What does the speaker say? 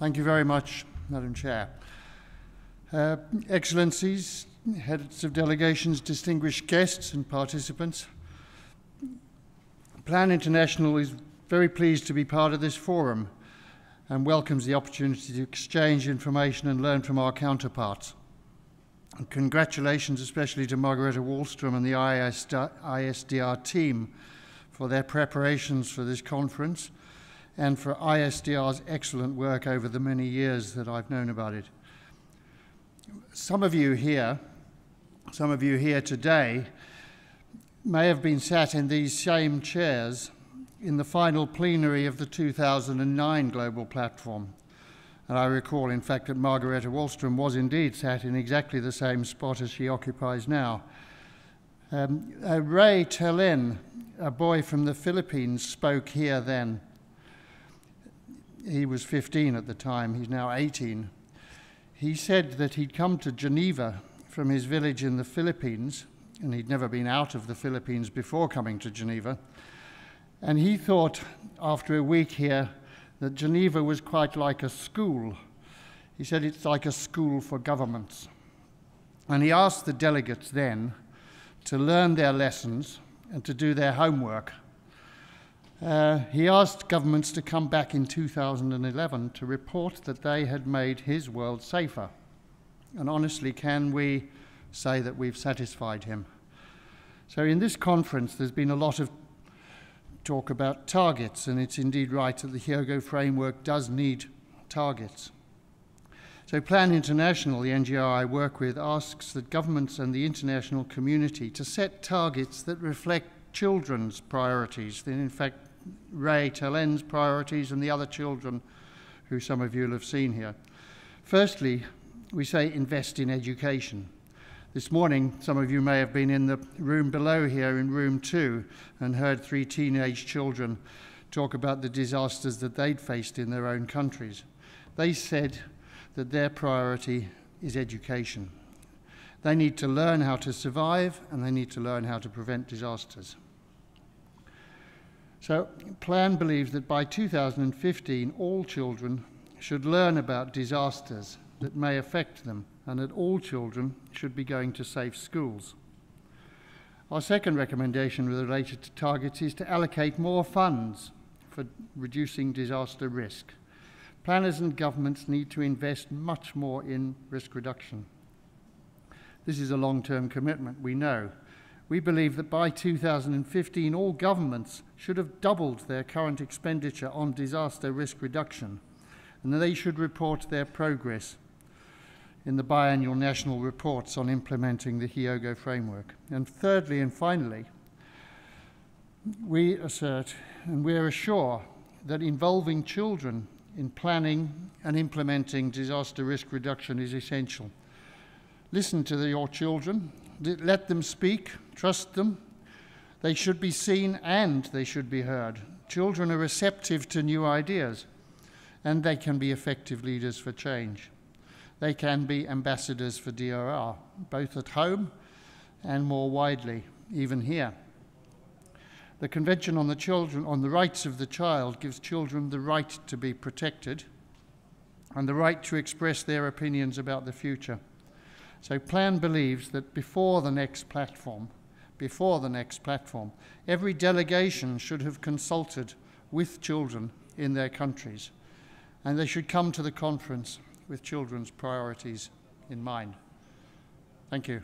Thank you very much, Madam Chair. Excellencies, heads of delegations, distinguished guests and participants, Plan International is very pleased to be part of this forum and welcomes the opportunity to exchange information and learn from our counterparts. And congratulations especially to Margareta Wallström and the ISDR team for their preparations for this conference and for ISDR's excellent work over the many years that I've known about it. Some of you here today may have been sat in these same chairs in the final plenary of the 2009 Global Platform. And I recall, in fact, that Margareta Wallström was indeed sat in exactly the same spot as she occupies now. Ray Telen, a boy from the Philippines, spoke here then. He was 15 at the time, he's now 18. He said that he'd come to Geneva from his village in the Philippines, and he'd never been out of the Philippines before coming to Geneva. And he thought, after a week here, that Geneva was quite like a school. He said it's like a school for governments. And he asked the delegates then to learn their lessons and to do their homework. He asked governments to come back in 2011 to report that they had made his world safer. And honestly, can we say that we've satisfied him? So in this conference, there's been a lot of talk about targets, and it's indeed right that the Hyogo framework does need targets. So Plan International, the NGO I work with, asks that governments and the international community to set targets that reflect children's priorities, in fact, Ray Telen's priorities and the other children who some of you will have seen here. Firstly, we say invest in education. This morning, some of you may have been in the room below here in room 2 and heard 3 teenage children talk about the disasters that they'd faced in their own countries. They said that their priority is education. They need to learn how to survive, and they need to learn how to prevent disasters. So Plan believes that by 2015, all children should learn about disasters that may affect them, and that all children should be going to safe schools. Our second recommendation related to targets is to allocate more funds for reducing disaster risk. Planners and governments need to invest much more in risk reduction. This is a long-term commitment, we know. We believe that by 2015, all governments should have doubled their current expenditure on disaster risk reduction, and that they should report their progress in the biannual national reports on implementing the Hyogo framework. And thirdly and finally, we assert and we assure that involving children in planning and implementing disaster risk reduction is essential. Listen to your children, let them speak, trust them. They should be seen and they should be heard. Children are receptive to new ideas, and they can be effective leaders for change. They can be ambassadors for DRR, both at home and more widely, even here. The Convention on the Rights of the Child gives children the right to be protected and the right to express their opinions about the future. So Plan believes that before the next platform, every delegation should have consulted with children in their countries, and they should come to the conference with children's priorities in mind. Thank you.